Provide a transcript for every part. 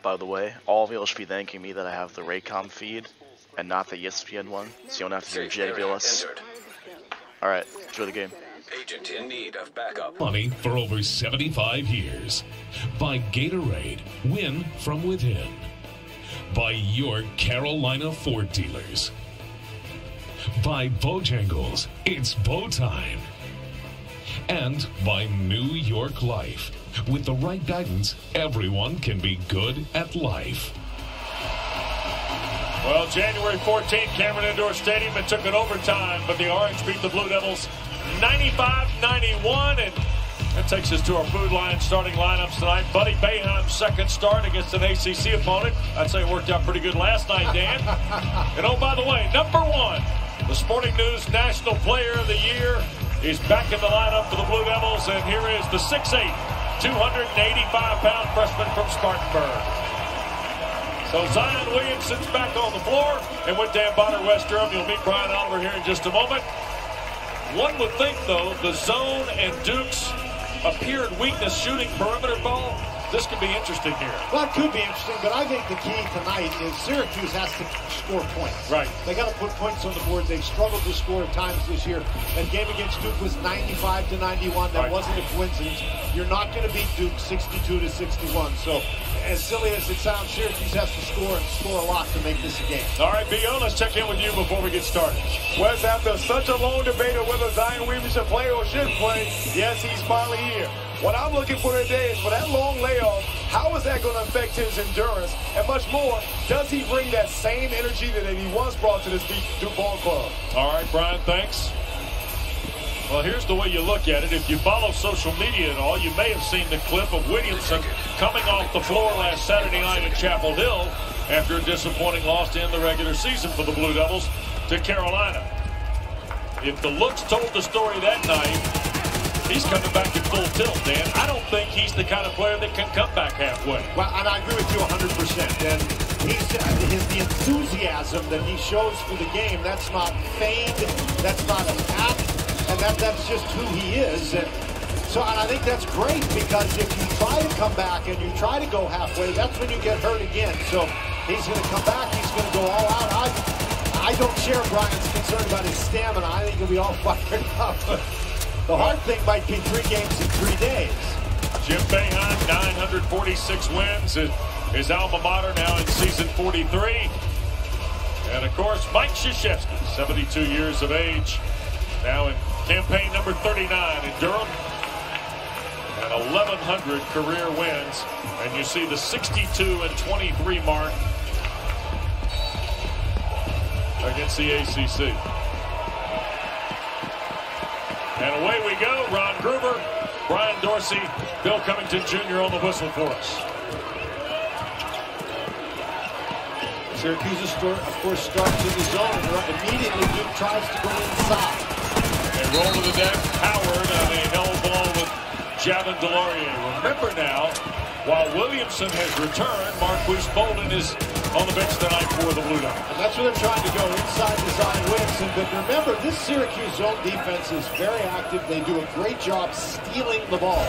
by the way. All of you should be thanking me that I have the Raycom feed and not the ESPN one, so you don't have to hear Jay Billis. Alright, enjoy the game. Agent in need of backup. Money for over 75 years. By Gatorade, win from within. By your Carolina Ford dealers. By Bojangles, it's bow time. And by New York Life. With the right guidance, everyone can be good at life. Well, January 14th, Cameron Indoor Stadium, it took an overtime, but the Orange beat the Blue Devils 95-91, and that takes us to our Food Lion starting lineups tonight. Buddy Boeheim's second start against an ACC opponent. I'd say it worked out pretty good last night, Dan. And oh, by the way, number one, the Sporting News National Player of the Year is back in the lineup for the Blue Devils, and here is the 6'8", 285-pound freshman from Spartanburg. So Zion Williamson's back on the floor, and with Dan Bonner, West Durham, you'll meet Brian Oliver here in just a moment. One would think, though, the zone and Duke's apparent weakness shooting perimeter ball, this could be interesting here. Well, it could be interesting, but I think the key tonight is Syracuse has to score points. Right. They got to put points on the board. They've struggled to score at times this year. That game against Duke was 95-91. That wasn't a coincidence. You're not going to beat Duke 62-61. So, as silly as it sounds, Syracuse has to score and score a lot to make this a game. All right, B.O., let's check in with you before we get started. Wes, after such a long debate of whether Zion Williamson play or should play, yes, he's finally here. What I'm looking for today is for that long layoff, how is that going to affect his endurance? And much more, does he bring that same energy that he once brought to this Duke ball club? All right, Brian, thanks. Well, here's the way you look at it. If you follow social media at all, you may have seen the clip of Williamson coming off the floor last Saturday night at Chapel Hill after a disappointing loss to end the regular season for the Blue Devils to Carolina. If the looks told the story that night, he's coming back at full tilt, Dan. I don't think he's the kind of player that can come back halfway. Well, and I agree with you 100%. And the enthusiasm that he shows for the game, that's not feigned, that's not an act, and that's just who he is. And I think that's great, because if you try to come back and you try to go halfway, that's when you get hurt again. So he's going to come back, he's going to go all out. I don't share Brian's concern about his stamina. I think he'll be all fired up. The hard thing might be 3 games in 3 days. Jim Boeheim, 946 wins. His alma mater now in season 43. And, of course, Mike Krzyzewski, 72 years of age, now in campaign number 39 in Durham. And 1,100 career wins. And you see the 62-23 mark against the ACC. And away we go. Ron Gruber, Brian Dorsey, Bill Covington Jr. on the whistle for us. Syracuse, of course, starts in the zone. Immediately, Duke tries to go inside. They roll to the deck. Howard on a hell ball with Javin DeLaurier. Remember now, while Williamson has returned, Marquise Bolden is on the bench tonight for the Blue Devils. And that's where they're trying to go, inside to Zion Williamson. But remember, this Syracuse zone defense is very active. They do a great job stealing the ball.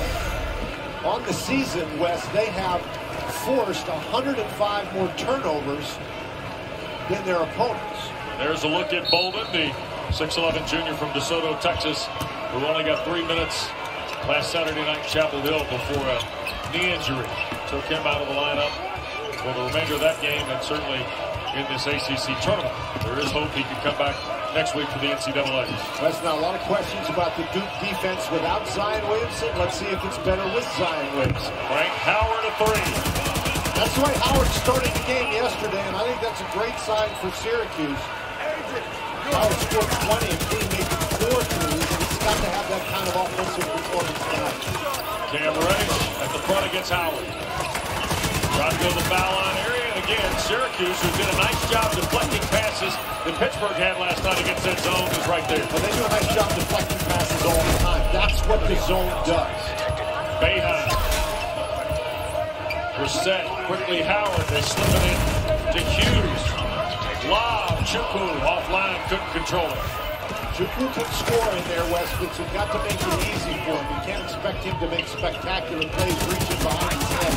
On the season, Wes, they have forced 105 more turnovers than their opponents. There's a look at Bolden, the 6'11 junior from DeSoto, Texas, who only got 3 minutes last Saturday night in Chapel Hill before a knee injury. Took him out of the lineup for the remainder of that game, and certainly in this ACC tournament. There is hope he can come back next week for the NCAA. That's now a lot of questions about the Duke defense without Zion Williamson. Let's see if it's better with Zion Williamson. Frank Howard, a 3. That's the way Howard started the game yesterday, and I think that's a great sign for Syracuse. Howard scored 20, including making 4 threes, and he's got to have that kind of offensive performance tonight. Cam Reddish at the front against Howard. Trying to go to the foul line area, and again, Syracuse, who did a nice job deflecting passes that Pittsburgh had last night against that zone, is right there. Well, they do a nice job deflecting passes all the time. That's what the zone does. Boeheim. Brissett, quickly Howard, they slip it in to Cuse. Lob, Chukwu, offline, couldn't control it. Chukwu can score in there, Wes, but you've got to make it easy for him. You can't expect him to make spectacular plays reaching behind his head.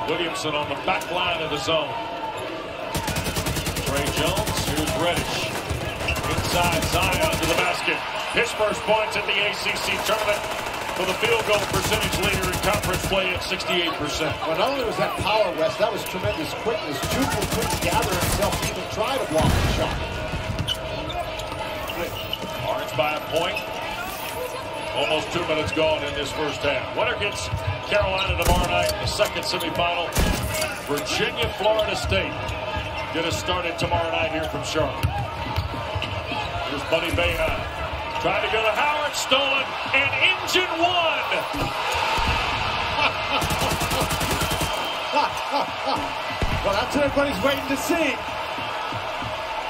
Williamson on the back line of the zone. Trey Jones, here's Reddish. Inside, Zion to the basket. His first points at the ACC tournament for the field goal percentage leader in conference play at 68%. Well, not only was that power, Wes, that was tremendous quickness. Chubu couldn't gather himself to even try to block the shot. Orange by a point. Almost 2 minutes gone in this first half. Winner gets Carolina tomorrow night in the second semifinal. Virginia, Florida State. Get us started tomorrow night here from Charlotte. Here's Buddy Boeheim. Trying to go to Howard. Stolen. And engine one. Well, that's what everybody's waiting to see.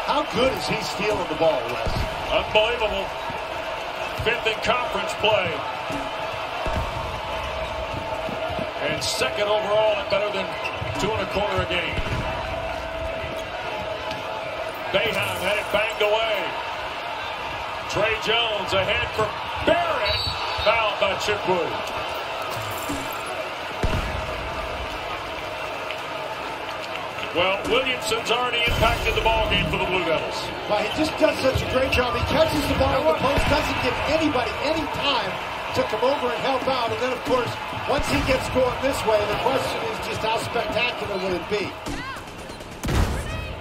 How good is he stealing the ball, Wes? Unbelievable. Fifth in conference play. And second overall at better than 2.25 a game. Boeheim had it banged away. Trey Jones ahead for Barrett. Fouled by Chukwu. Well, Williamson's already impacted the ball game for the Blue Devils. Well, he just does such a great job. He catches the ball in the post, doesn't give anybody any time to come over and help out. And then, of course, once he gets going this way, the question is just how spectacular will it be?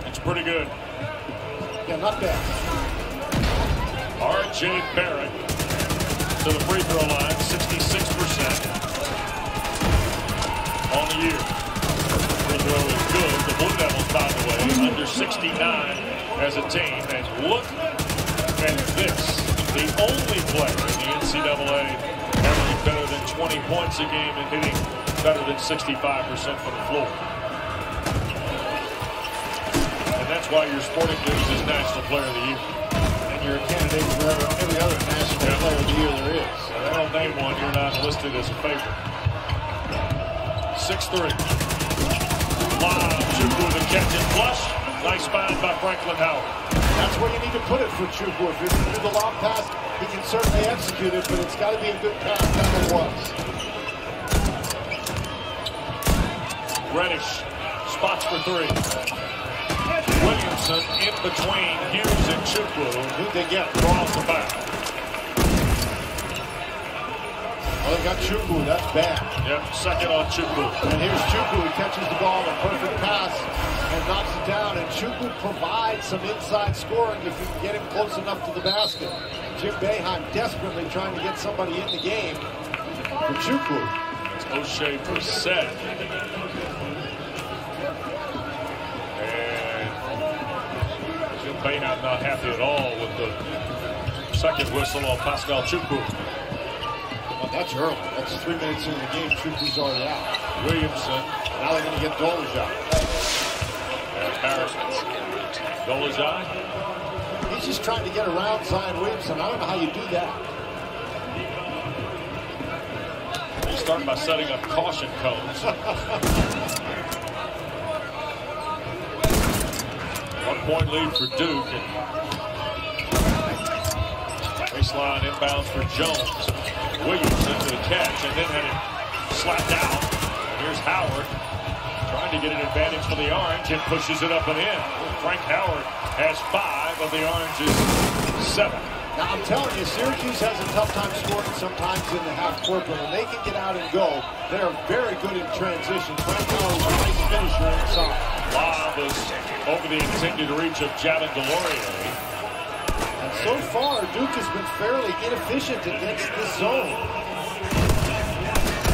It's pretty good. Yeah, not bad. R.J. Barrett to the free throw line, 66% on the year. Free throw is good. The Blue Devils, by the way, under 69 as a team. And look at this. The only player in the NCAA averaging better than 20 points a game and hitting better than 65% from the floor. And that's why your Sporting News is National Player of the Year. And you're a candidate for every other National Player of the Year there is. So they don't name one, you're not listed as a favorite. 6-3. Lob, Chukwu the catch and flush. Nice find by Franklin Howard. That's where you need to put it for Chukwu. If you're going to do the lob pass, he can certainly execute it, but it's got to be a good pass. That it was. Reddish spots for three. Williamson in between Cuse and Chukwu. Who'd they get? Draws the foul. Well, they got Chukwu. That's bad. Yep, second on Chukwu. And here's Chukwu. He catches the ball, a perfect pass, and knocks it down. And Chukwu provides some inside scoring if you can get him close enough to the basket. Jim Boeheim desperately trying to get somebody in the game for Chukwu. It's O'Shea Brissett. And Jim Boeheim not happy at all with the second whistle on Pascal Chukwu. Well, that's early. That's 3 minutes into the game. Chukwu's already out. Williamson. Now they're going to get Dolezaj. Embarrassment. Dolezaj. He's just trying to get around Zion Williamson. I don't know how you do that. You start by setting up caution cones. 1 point lead for Duke. And baseline inbounds for Jones. Williamson to the catch and then had it slapped out. And here's Howard trying to get an advantage for the Orange and pushes it up and in. Frank Howard has 5 of the Orange's 7. Now, I'm telling you, Syracuse has a tough time scoring sometimes in the half court, but when they can get out and go, they are very good in transition. Frank Howard is a nice finisher inside. Lob was over the intended reach of Javin DeLaurier. And so far, Duke has been fairly inefficient against this zone.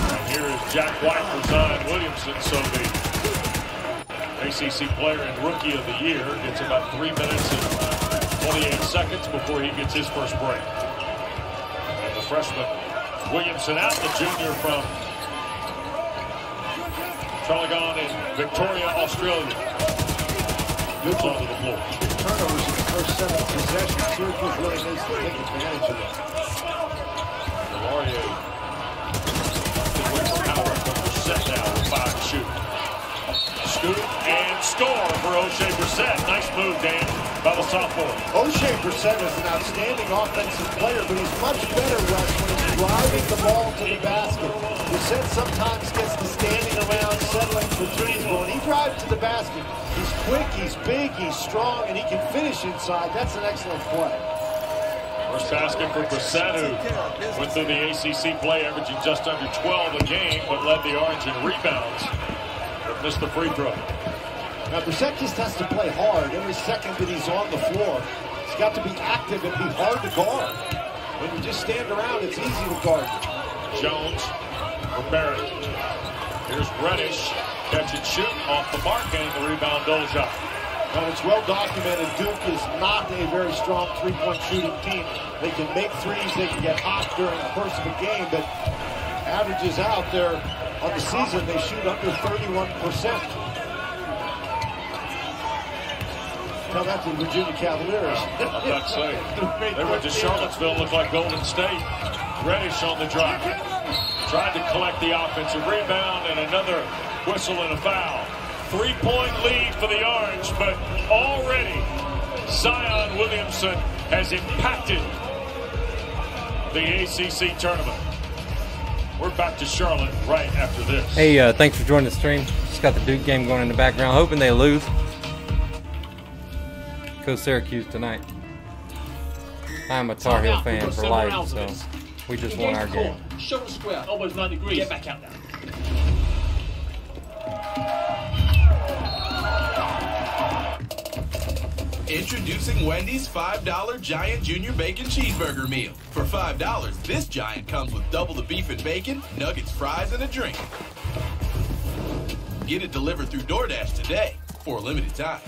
And here is Jack White for Zion Williamson, so the ACC Player and Rookie of the Year gets about 3 minutes and 28 seconds before he gets his first break. And the freshman Williamson out, the junior from Traralgon in Victoria, Australia. Good onto the floor. Turnovers in the first 7 possessions. Syracuse really needs to take advantage of that. DeLaurier away from Howard from the set now with 5 to shoot. Scoop and score for O'Shea Brissett. Nice move, Dan, by the sophomore. O'Shea Brissett is an outstanding offensive player, but he's much better, Wes, when he's driving the ball to the basket. Brissett sometimes gets to standing around, settling for threes, but when he drives to the basket, he's quick, he's big, he's strong, and he can finish inside. That's an excellent play. First basket for Brissett, who went through the ACC play, averaging just under 12 a game, but led the Orange in rebounds, but missed the free throw. Now, Brissett just has to play hard every second that he's on the floor. He's got to be active and be hard to guard. When you just stand around, it's easy to guard. Jones for Barrett. Here's Reddish. Catch and shoot off the mark, and the rebound Dolezaj. And it's well documented, Duke is not a very strong three-point shooting team. They can make threes, they can get hot during the course of a game, but averages out there on the season, they shoot under 31%. Tell that to the Virginia Cavaliers. I'm about to say, they went to Charlottesville, looked like Golden State. Reddish on the drive. Tried to collect the offensive rebound, and another whistle and a foul. 3-point lead for the Orange, but already Zion Williamson has impacted the ACC tournament. We're back to Charlotte right after this. Hey, thanks for joining the stream. Just got the Duke game going in the background. Hoping they lose. Go Syracuse tonight. I'm a Tar Heel fan for life, so we just won our game. Show the square. Almost 9 degrees. Get back out now. Introducing Wendy's $5 Giant Junior Bacon Cheeseburger Meal. For $5, this Giant comes with double the beef and bacon, nuggets, fries, and a drink. Get it delivered through DoorDash today for a limited time.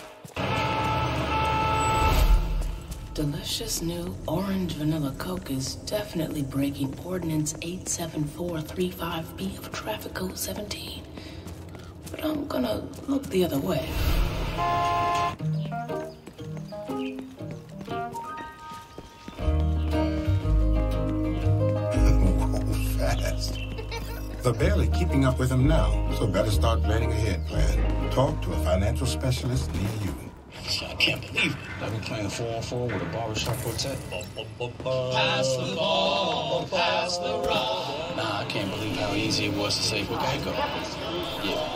Delicious new orange vanilla Coke is definitely breaking Ordinance 87435B of Traffic Code 17. But I'm gonna look the other way. Fast. They're barely keeping up with him now, so better start planning ahead, plan. Talk to a financial specialist near you. I can't believe it. I've been playing 4-on-4 with a barbershop quartet. Pass the ball, pass the rock. Nah, I can't believe how easy it was to say Geico. Yeah.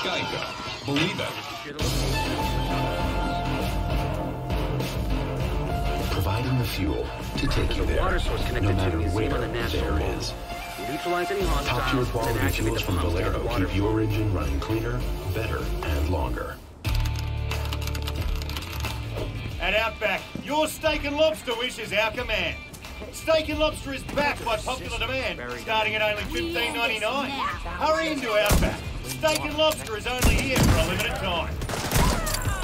Geico. Believe it. Providing the fuel to take you there, no matter where there is. Top-tier quality fuels from Valero keep your engine running cleaner, better, and longer. At Outback, your steak and lobster wish is our command. Steak and lobster is back by popular demand, starting at only $15.99. Hurry into Outback. Steak and lobster is only here for a limited time.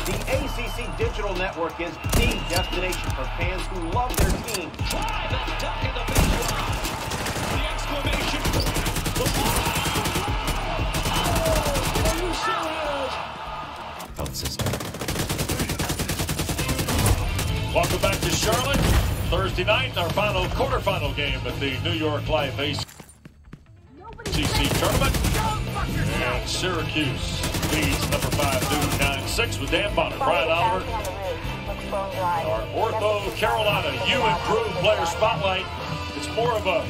The ACC Digital Network is the destination for fans who love their team. The exclamation. Welcome back to Charlotte. Thursday night, our final quarterfinal game at the New York Life ACC tournament. And Syracuse leads number 5 Duke 9-6 with Dan Bonner, Brian Oliver. Our Ortho Carolina U Improved Player Spotlight. It's more of a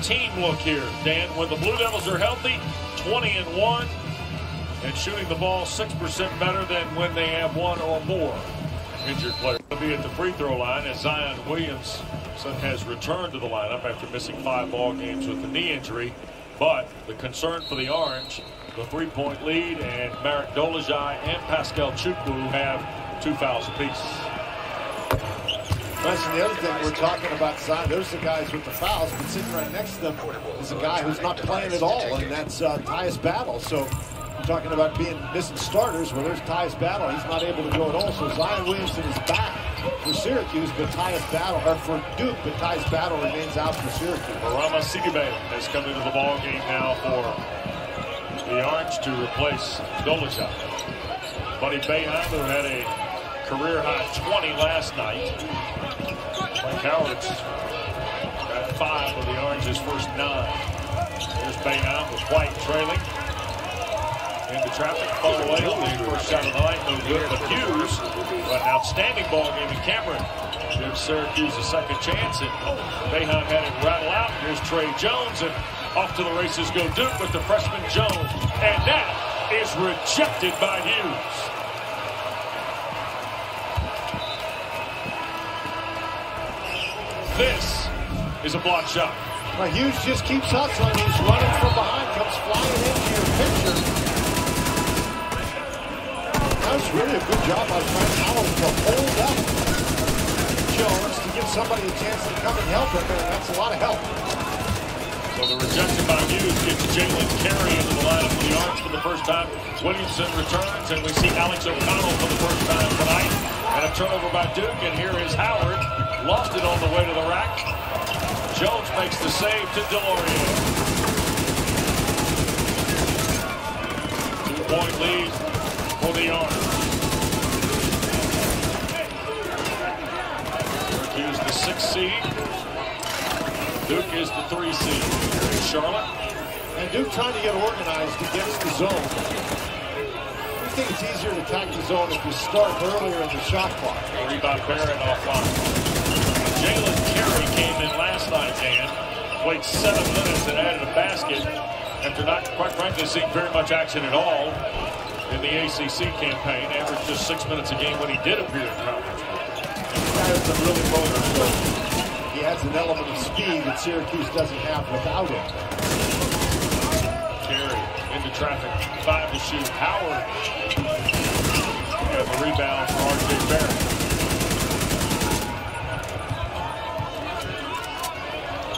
team look here, Dan. When the Blue Devils are healthy, 20-1, and shooting the ball 6% better than when they have one or more injured players. Will be at the free throw line as Zion Williamson has returned to the lineup after missing 5 ball games with the knee injury. But the concern for the Orange, the 3-point lead, and Marek Dolezaj and Pascal Chukwu have 2 fouls apiece. Listen, the other thing we're talking about, Zion, those are the guys with the fouls, but sitting right next to them is a guy who's not playing at all, and that's Tyus Battle. So we're talking about missing starters. Well, there's Tyus Battle. He's not able to go at all. So Zion Williamson is back for Syracuse, but Tyus Battle, or for Duke, but Tyus Battle remains out for Syracuse. Barama Sidibe has come into the ball game now for the Orange to replace Dolezaj. Buddy Boeheim, who had a career-high 20 last night. Frank Howard's got 5 of the Orange's first 9. Here's Boeheim with White trailing into traffic, fall away on the first shot of the night. No good, but Cuse, an outstanding ball game in Cameron. Gives Syracuse a second chance, and Boeheim had it rattle out. Here's Trey Jones, and off to the races go Duke with the freshman Jones. And that is rejected by Hughes. This is a block shot. Well, Hughes just keeps hustling. He's running from behind, comes flying into your picture. That was really a good job by Frank Howell to hold up Jones to give somebody a chance to come and help him, and that's a lot of help. So the rejection by Hughes gets Jalen Carey into the lineup for the Orange for the first time. Williamson returns, and we see Alex O'Connell for the first time tonight. And a turnover by Duke, and here is Howard. Lost it on the way to the rack. Jones makes the save to Delorier. 2-point lead for the Orange. Syracuse the 6th seed. Duke is the 3 seed. Here is Charlotte. And Duke trying to get organized against the zone. I think it's easier to attack the zone if you start earlier in the shot clock. Rebound Barrett offline. Jalen Carey came in last night, Dan. Played 7 minutes and added a basket after not, quite frankly, seeing very much action at all in the ACC campaign. Averaged just 6 minutes a game when he did appear in conference. That is a really motor. He adds an element of speed that Syracuse doesn't have without him. Carey into traffic, 5 to shoot. Howard. And the rebound for R.J. Barrett.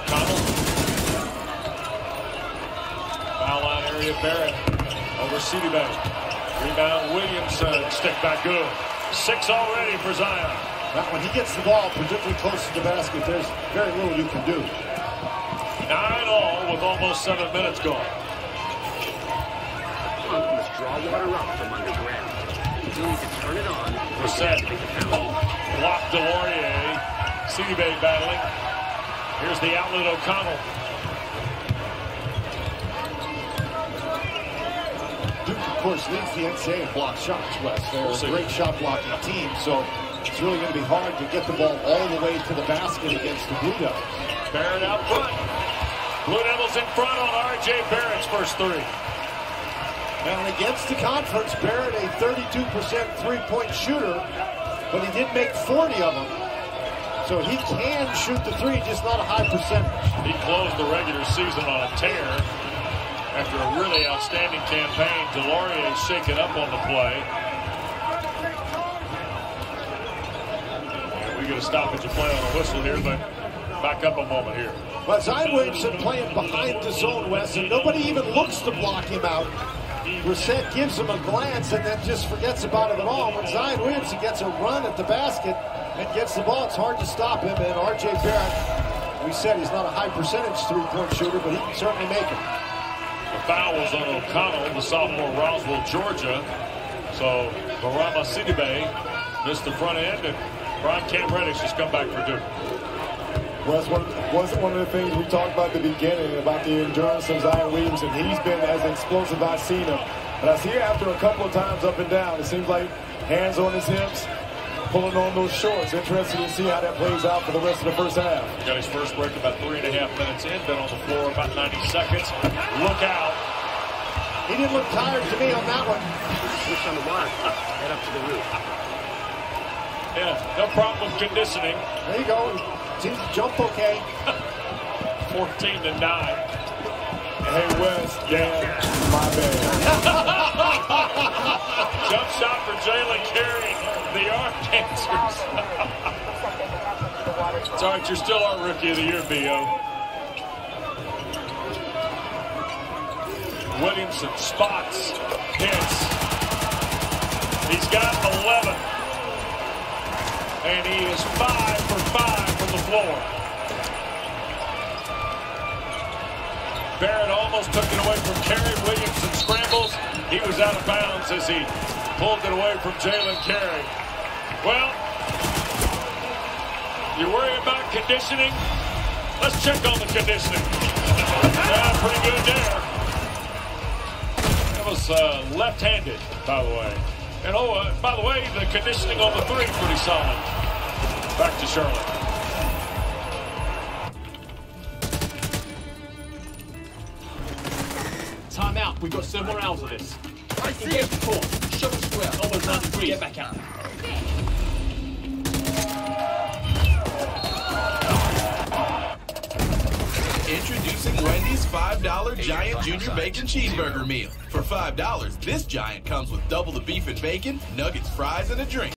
Connell. Foul line area, Barrett. Over Citibank. Rebound, Williamson. Stick back good. 6 already for Zion. Now, when he gets the ball particularly close to the basket, there's very little you can do. 9-all with almost 7 minutes gone. Punk must draw water up from underground. He'll need to turn it on. Reset. Block Delorier. Citibank battling. Here's the outlet, O'Connell. Duke, of course, leads the NCAA in block shots, Wes. They're a great shot blocking team, so it's really going to be hard to get the ball all the way to the basket against the Blue Devils. Barrett out front. Blue Devils in front on R.J. Barrett's first 3. Now, against the conference, Barrett a 32% three-point shooter, but he did make 40 of them. So he can shoot the 3, just not a high percentage. He closed the regular season on a tear after a really outstanding campaign. Delorier shaken up on the play. We get a stoppage of play on a whistle here, but back up a moment here. But Zion Williamson playing behind the zone, Wes, and nobody even looks to block him out. Brissett gives him a glance and then just forgets about it at all. When Zion Williamson gets a run at the basket and gets the ball, it's hard to stop him. And R.J. Barrett, we said he's not a high percentage three-point shooter, but he can certainly make it. The foul was on O'Connell, the sophomore, Roswell, Georgia. So Barama Sidibe missed the front end, and Brian Cam Reddish has come back for Duke. Well, wasn't one of the things we talked about at the beginning about the endurance of Zion Williamson. He's been as explosive as I've seen him. But I see after a couple of times up and down, it seems like hands on his hips, pulling on those shorts. Interested to see how that plays out for the rest of the first half. Got his first break about 3.5 minutes in, been on the floor about 90 seconds. Look out. He didn't look tired to me on that one. Switch on the mark. Head up to the roof. Yeah, no problem with conditioning. There you go. Seems to jump okay. 14-9. Hey, Wes. Yeah, my bad. Jump shot for Jalen Carey. The arm dancers. It's all right, you're still our Rookie of the Year, B.O. Williamson spots, hits. He's got 11. And he is 5 for 5 from the floor. Barrett almost took it away from Carey. Williamson scrambles. He was out of bounds as he pulled it away from Jalen Carey. Well, you're worried about conditioning? Let's check on the conditioning. Yeah, pretty good there. was left-handed, by the way. And by the way, the conditioning on the three pretty solid. Back to Charlotte. Time out. We've got 7 more hours of this. Engage the core. Show us square. Almost 93. Get back out. Introducing Wendy's $5 Giant Junior Bacon Cheeseburger Meal. For $5, this giant comes with double the beef and bacon, nuggets, fries, and a drink.